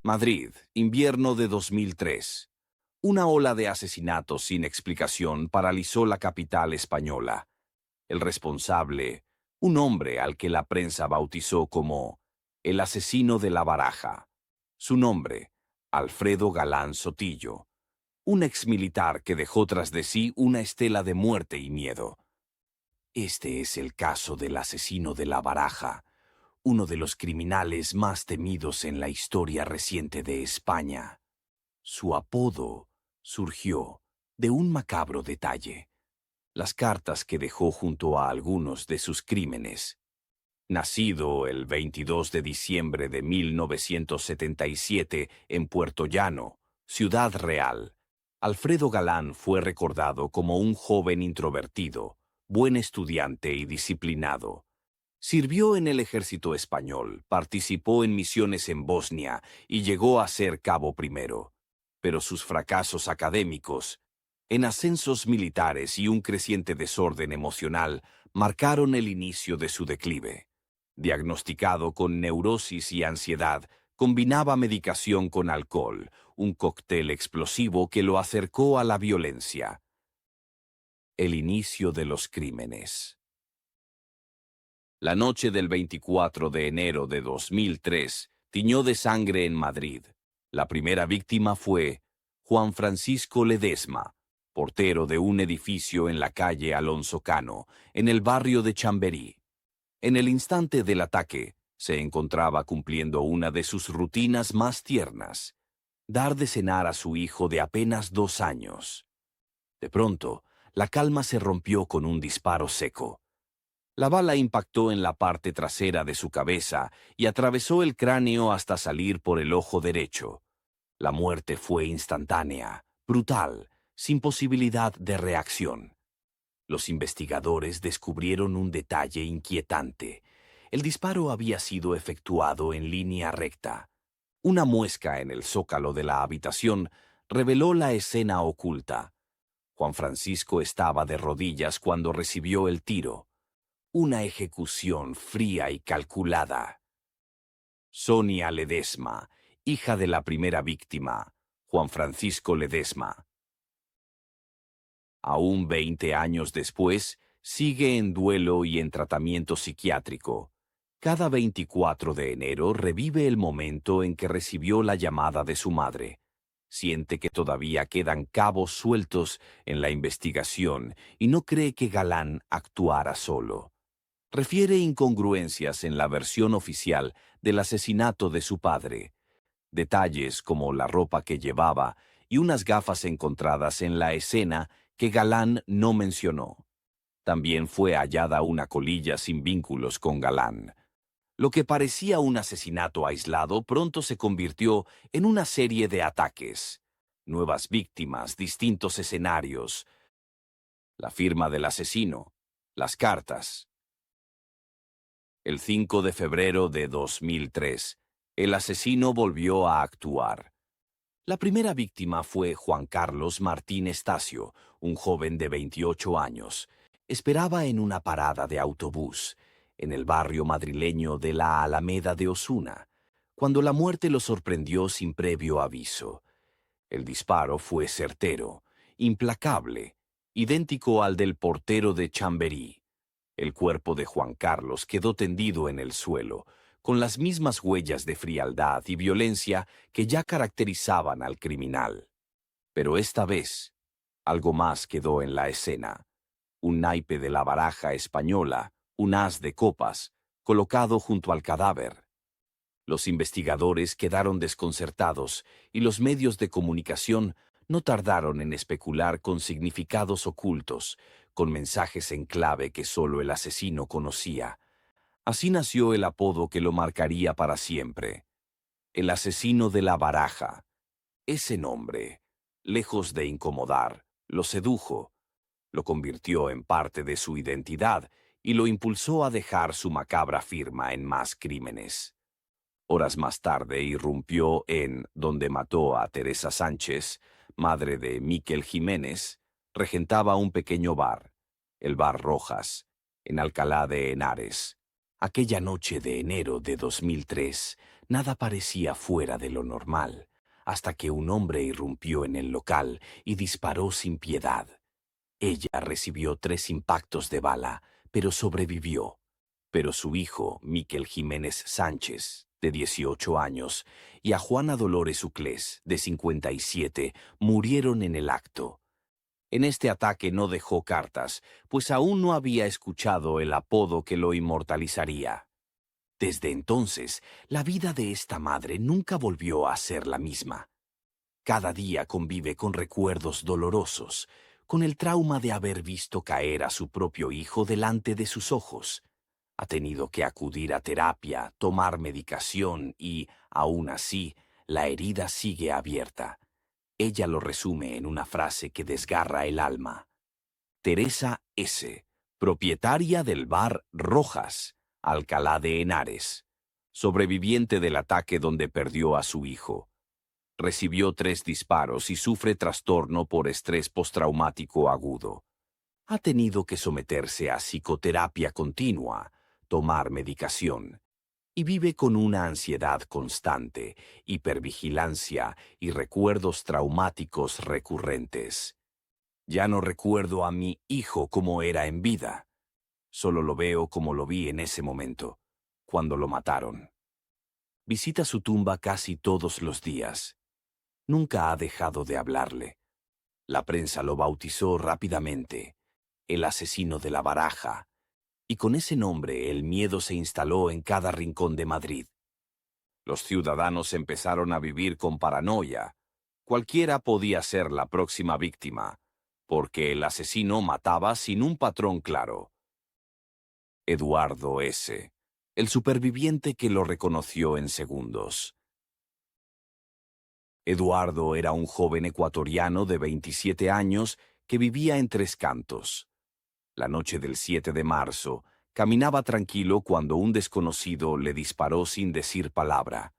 Madrid, invierno de 2003. Una ola de asesinatos sin explicación paralizó la capital española. El responsable, un hombre al que la prensa bautizó como el asesino de la Baraja. Su nombre, Alfredo Galán Sotillo, un exmilitar que dejó tras de sí una estela de muerte y miedo. Este es el caso del asesino de la Baraja, uno de los criminales más temidos en la historia reciente de España. Su apodo surgió de un macabro detalle: las cartas que dejó junto a algunos de sus crímenes. Nacido el 22 de diciembre de 1977 en Puerto Llano, Ciudad Real, Alfredo Galán fue recordado como un joven introvertido, buen estudiante y disciplinado. Sirvió en el ejército español, participó en misiones en Bosnia y llegó a ser cabo primero. Pero sus fracasos académicos, en ascensos militares y un creciente desorden emocional, marcaron el inicio de su declive. Diagnosticado con neurosis y ansiedad, combinaba medicación con alcohol, un cóctel explosivo que lo acercó a la violencia. El inicio de los crímenes. La noche del 24 de enero de 2003 tiñó de sangre en Madrid. La primera víctima fue Juan Francisco Ledesma, portero de un edificio en la calle Alonso Cano, en el barrio de Chamberí. En el instante del ataque, se encontraba cumpliendo una de sus rutinas más tiernas: dar de cenar a su hijo de apenas 2 años. De pronto, la calma se rompió con un disparo seco. La bala impactó en la parte trasera de su cabeza y atravesó el cráneo hasta salir por el ojo derecho. La muerte fue instantánea, brutal, sin posibilidad de reacción. Los investigadores descubrieron un detalle inquietante. El disparo había sido efectuado en línea recta. Una muesca en el zócalo de la habitación reveló la escena oculta. Juan Francisco estaba de rodillas cuando recibió el tiro. Una ejecución fría y calculada. Sonia Ledesma, hija de la primera víctima, Juan Francisco Ledesma. Aún 20 años después, sigue en duelo y en tratamiento psiquiátrico. Cada 24 de enero revive el momento en que recibió la llamada de su madre. Siente que todavía quedan cabos sueltos en la investigación y no cree que Galán actuara solo. Refiere incongruencias en la versión oficial del asesinato de su padre. Detalles como la ropa que llevaba y unas gafas encontradas en la escena que Galán no mencionó. También fue hallada una colilla sin vínculos con Galán. Lo que parecía un asesinato aislado pronto se convirtió en una serie de ataques. Nuevas víctimas, distintos escenarios. La firma del asesino, las cartas. El 5 de febrero de 2003, el asesino volvió a actuar. La primera víctima fue Juan Carlos Martín Estacio, un joven de 28 años. Esperaba en una parada de autobús, en el barrio madrileño de la Alameda de Osuna, cuando la muerte lo sorprendió sin previo aviso. El disparo fue certero, implacable, idéntico al del portero de Chamberí. El cuerpo de Juan Carlos quedó tendido en el suelo, con las mismas huellas de frialdad y violencia que ya caracterizaban al criminal. Pero esta vez, algo más quedó en la escena. Un naipe de la baraja española, un as de copas, colocado junto al cadáver. Los investigadores quedaron desconcertados y los medios de comunicación no tardaron en especular con significados ocultos, con mensajes en clave que solo el asesino conocía. Así nació el apodo que lo marcaría para siempre: el asesino de la baraja. Ese nombre, lejos de incomodar, lo sedujo, lo convirtió en parte de su identidad y lo impulsó a dejar su macabra firma en más crímenes. Horas más tarde irrumpió en donde mató a Teresa Sánchez, madre de Miquel Jiménez. Regentaba un pequeño bar, el Bar Rojas, en Alcalá de Henares. Aquella noche de enero de 2003, Nada parecía fuera de lo normal, hasta que un hombre irrumpió en el local y disparó sin piedad. Ella recibió 3 impactos de bala, pero sobrevivió. Pero su hijo, Miquel Jiménez Sánchez, de 18 años, y a Juana Dolores Uclés, de 57, murieron en el acto. En este ataque no dejó cartas, pues aún no había escuchado el apodo que lo inmortalizaría. Desde entonces, la vida de esta madre nunca volvió a ser la misma. Cada día convive con recuerdos dolorosos, con el trauma de haber visto caer a su propio hijo delante de sus ojos. Ha tenido que acudir a terapia, tomar medicación y, aún así, la herida sigue abierta. Ella lo resume en una frase que desgarra el alma. Teresa S., propietaria del bar Rojas, Alcalá de Henares, sobreviviente del ataque donde perdió a su hijo. Recibió 3 disparos y sufre trastorno por estrés postraumático agudo. Ha tenido que someterse a psicoterapia continua, tomar medicación, y vive con una ansiedad constante, hipervigilancia y recuerdos traumáticos recurrentes. Ya no recuerdo a mi hijo como era en vida. Solo lo veo como lo vi en ese momento, cuando lo mataron. Visita su tumba casi todos los días. Nunca ha dejado de hablarle. La prensa lo bautizó rápidamente, el asesino de la baraja, y con ese nombre el miedo se instaló en cada rincón de Madrid. Los ciudadanos empezaron a vivir con paranoia. Cualquiera podía ser la próxima víctima, porque el asesino mataba sin un patrón claro. Eduardo S., el superviviente que lo reconoció en segundos. Eduardo era un joven ecuatoriano de 27 años que vivía en Tres Cantos. La noche del 7 de marzo, caminaba tranquilo cuando un desconocido le disparó sin decir palabra.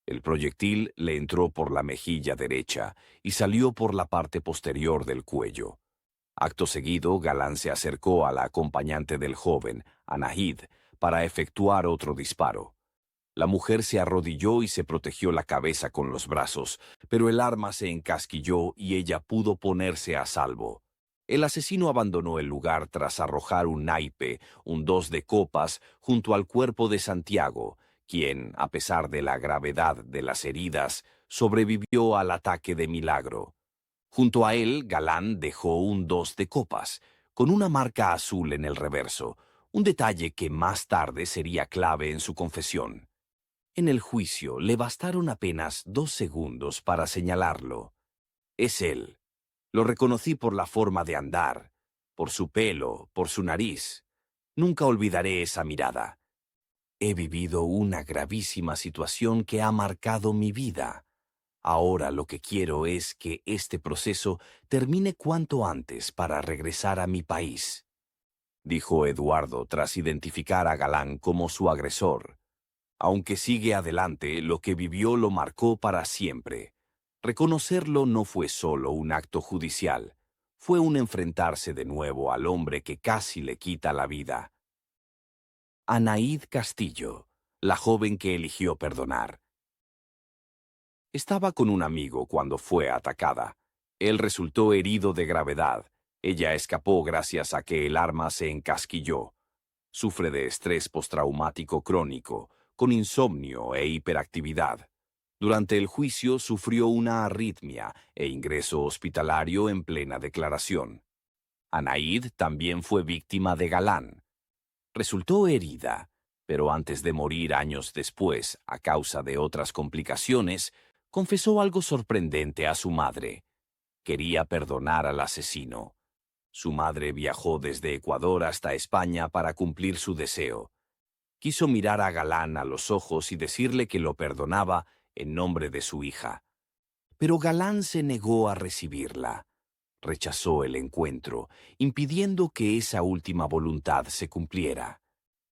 El proyectil le entró por la mejilla derecha y salió por la parte posterior del cuello. Acto seguido, Galán se acercó a la acompañante del joven, Anahid, para efectuar otro disparo. La mujer se arrodilló y se protegió la cabeza con los brazos, pero el arma se encasquilló y ella pudo ponerse a salvo. El asesino abandonó el lugar tras arrojar un naipe, un 2 de copas, junto al cuerpo de Santiago, quien, a pesar de la gravedad de las heridas, sobrevivió al ataque de milagro. Junto a él, Galán dejó un 2 de copas, con una marca azul en el reverso, un detalle que más tarde sería clave en su confesión. En el juicio le bastaron apenas 2 segundos para señalarlo. Es él. Lo reconocí por la forma de andar, por su pelo, por su nariz. Nunca olvidaré esa mirada. He vivido una gravísima situación que ha marcado mi vida. Ahora lo que quiero es que este proceso termine cuanto antes para regresar a mi país, dijo Eduardo tras identificar a Galán como su agresor. Aunque sigue adelante, lo que vivió lo marcó para siempre. Reconocerlo no fue solo un acto judicial, fue un enfrentarse de nuevo al hombre que casi le quita la vida. Anaíd Castillo, la joven que eligió perdonar. Estaba con un amigo cuando fue atacada. Él resultó herido de gravedad. Ella escapó gracias a que el arma se encasquilló. Sufre de estrés postraumático crónico, con insomnio e hiperactividad. Durante el juicio sufrió una arritmia e ingreso hospitalario en plena declaración. Anaíd también fue víctima de Galán. Resultó herida, pero antes de morir años después, a causa de otras complicaciones, confesó algo sorprendente a su madre. Quería perdonar al asesino. Su madre viajó desde Ecuador hasta España para cumplir su deseo. Quiso mirar a Galán a los ojos y decirle que lo perdonaba en nombre de su hija. Pero Galán se negó a recibirla. Rechazó el encuentro, impidiendo que esa última voluntad se cumpliera.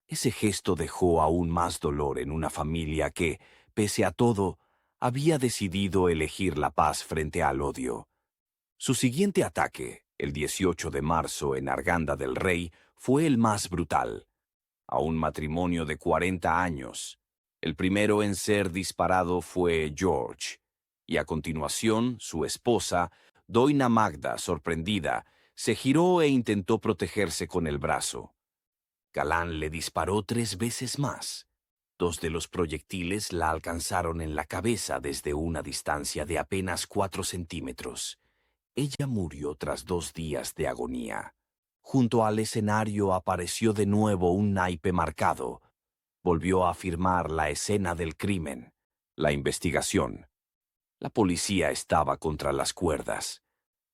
Ese gesto dejó aún más dolor en una familia que, pese a todo, había decidido elegir la paz frente al odio. Su siguiente ataque, el 18 de marzo en Arganda del Rey, fue el más brutal. A un matrimonio de 40 años. El primero en ser disparado fue George, y a continuación su esposa, Doina Magda, sorprendida, se giró e intentó protegerse con el brazo. Galán le disparó 3 veces más. 2 de los proyectiles la alcanzaron en la cabeza desde una distancia de apenas 4 centímetros. Ella murió tras 2 días de agonía. Junto al escenario apareció de nuevo un naipe marcado. Volvió a afirmar la escena del crimen. La investigación. La policía estaba contra las cuerdas.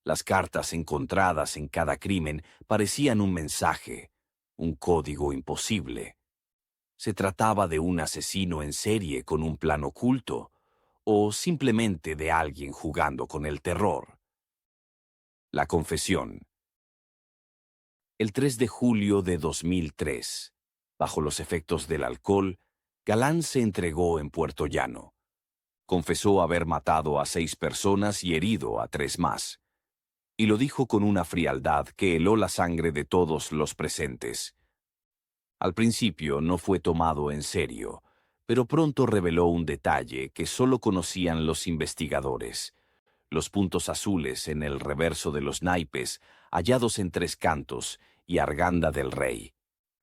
Las cartas encontradas en cada crimen parecían un mensaje, un código imposible. ¿Se trataba de un asesino en serie con un plan oculto o simplemente de alguien jugando con el terror? La confesión. El 3 de julio de 2003, bajo los efectos del alcohol, Galán se entregó en Puerto Llano. Confesó haber matado a 6 personas y herido a 3 más. Y lo dijo con una frialdad que heló la sangre de todos los presentes. Al principio no fue tomado en serio, pero pronto reveló un detalle que solo conocían los investigadores: los puntos azules en el reverso de los naipes, hallados en Tres Cantos y Arganda del Rey.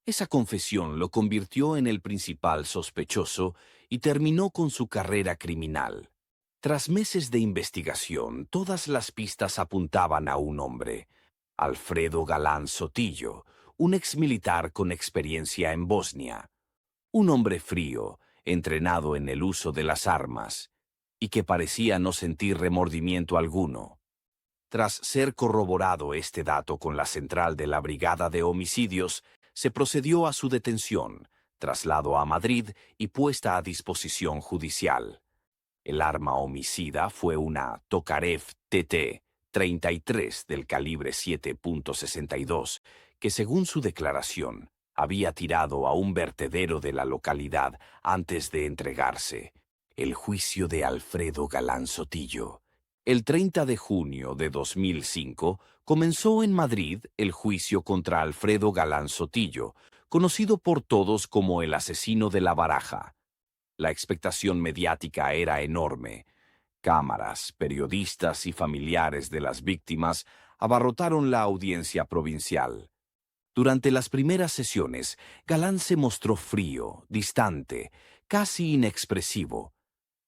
Esa confesión lo convirtió en el principal sospechoso y terminó con su carrera criminal. Tras meses de investigación, todas las pistas apuntaban a un hombre: Alfredo Galán Sotillo, un exmilitar con experiencia en Bosnia. Un hombre frío, entrenado en el uso de las armas, y que parecía no sentir remordimiento alguno. Tras ser corroborado este dato con la central de la Brigada de Homicidios, se procedió a su detención, traslado a Madrid y puesta a disposición judicial. El arma homicida fue una Tokarev TT-33 del calibre 7.62, que según su declaración, había tirado a un vertedero de la localidad antes de entregarse. El juicio de Alfredo Galán Sotillo. El 30 de junio de 2005 comenzó en Madrid el juicio contra Alfredo Galán Sotillo, conocido por todos como el asesino de la Baraja. La expectación mediática era enorme. Cámaras, periodistas y familiares de las víctimas abarrotaron la audiencia provincial. Durante las primeras sesiones, Galán se mostró frío, distante, casi inexpresivo.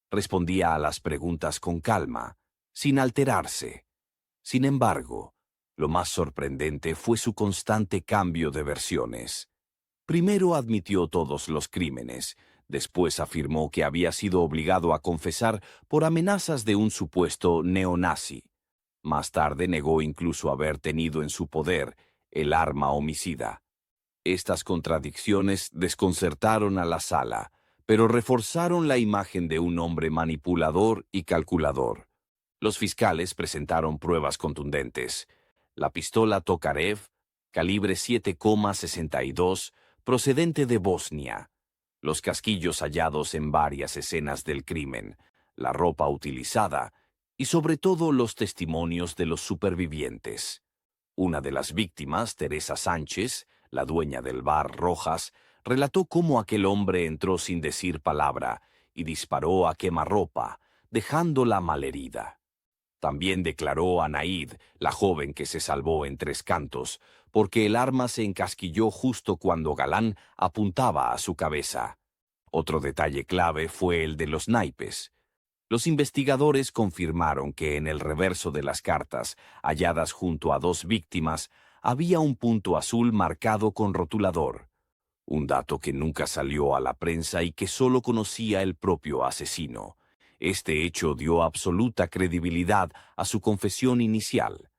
Respondía a las preguntas con calma, sin alterarse. Sin embargo, lo más sorprendente fue su constante cambio de versiones. Primero admitió todos los crímenes. Después afirmó que había sido obligado a confesar por amenazas de un supuesto neonazi. Más tarde negó incluso haber tenido en su poder el arma homicida. Estas contradicciones desconcertaron a la sala, pero reforzaron la imagen de un hombre manipulador y calculador. Los fiscales presentaron pruebas contundentes. La pistola Tokarev, calibre 7,62, procedente de Bosnia. Los casquillos hallados en varias escenas del crimen, la ropa utilizada y sobre todo los testimonios de los supervivientes. Una de las víctimas, Teresa Sánchez, la dueña del bar Rojas, relató cómo aquel hombre entró sin decir palabra y disparó a quemarropa, dejándola malherida. También declaró Anaíd, la joven que se salvó en Tres Cantos, porque el arma se encasquilló justo cuando Galán apuntaba a su cabeza. Otro detalle clave fue el de los naipes. Los investigadores confirmaron que en el reverso de las cartas, halladas junto a 2 víctimas, había un punto azul marcado con rotulador. Un dato que nunca salió a la prensa y que solo conocía el propio asesino. Este hecho dio absoluta credibilidad a su confesión inicial.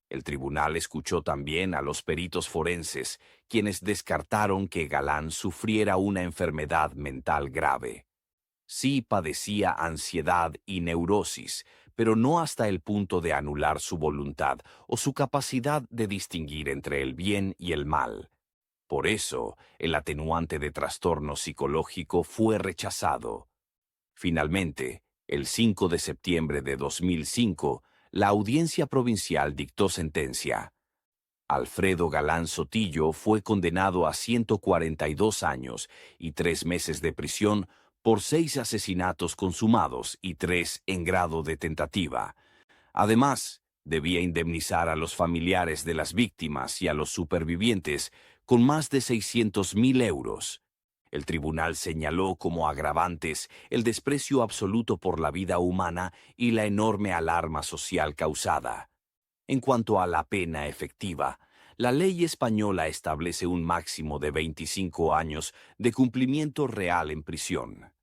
El tribunal escuchó también a los peritos forenses, quienes descartaron que Galán sufriera una enfermedad mental grave. Sí padecía ansiedad y neurosis, pero no hasta el punto de anular su voluntad o su capacidad de distinguir entre el bien y el mal. Por eso, el atenuante de trastorno psicológico fue rechazado. Finalmente, el 5 de septiembre de 2005, la Audiencia Provincial dictó sentencia. Alfredo Galán Sotillo fue condenado a 142 años y 3 meses de prisión por 6 asesinatos consumados y 3 en grado de tentativa. Además, debía indemnizar a los familiares de las víctimas y a los supervivientes con más de 600.000 euros. El tribunal señaló como agravantes el desprecio absoluto por la vida humana y la enorme alarma social causada. En cuanto a la pena efectiva, la ley española establece un máximo de 25 años de cumplimiento real en prisión.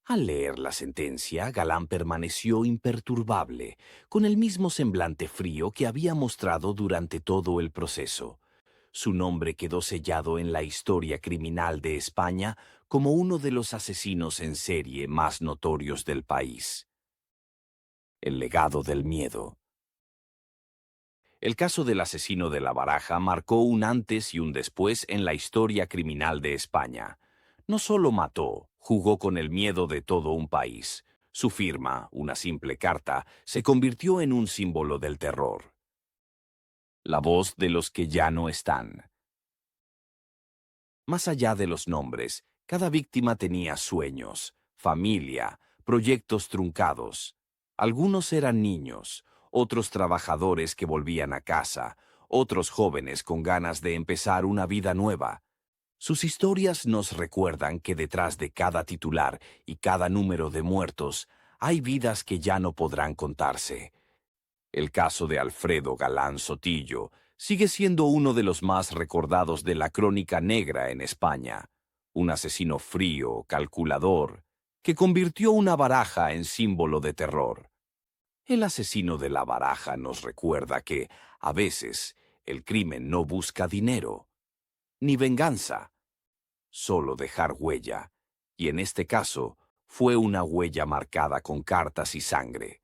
Al leer la sentencia, Galán permaneció imperturbable, con el mismo semblante frío que había mostrado durante todo el proceso. Su nombre quedó sellado en la historia criminal de España como uno de los asesinos en serie más notorios del país. El legado del miedo. El caso del asesino de La Baraja marcó un antes y un después en la historia criminal de España. No solo mató, jugó con el miedo de todo un país. Su firma, una simple carta, se convirtió en un símbolo del terror. La voz de los que ya no están. Más allá de los nombres, cada víctima tenía sueños, familia, proyectos truncados. Algunos eran niños, otros trabajadores que volvían a casa, otros jóvenes con ganas de empezar una vida nueva. Sus historias nos recuerdan que detrás de cada titular y cada número de muertos hay vidas que ya no podrán contarse. El caso de Alfredo Galán Sotillo sigue siendo uno de los más recordados de la crónica negra en España. Un asesino frío, calculador, que convirtió una baraja en símbolo de terror. El asesino de la baraja nos recuerda que, a veces, el crimen no busca dinero, ni venganza, solo dejar huella, y en este caso, fue una huella marcada con cartas y sangre.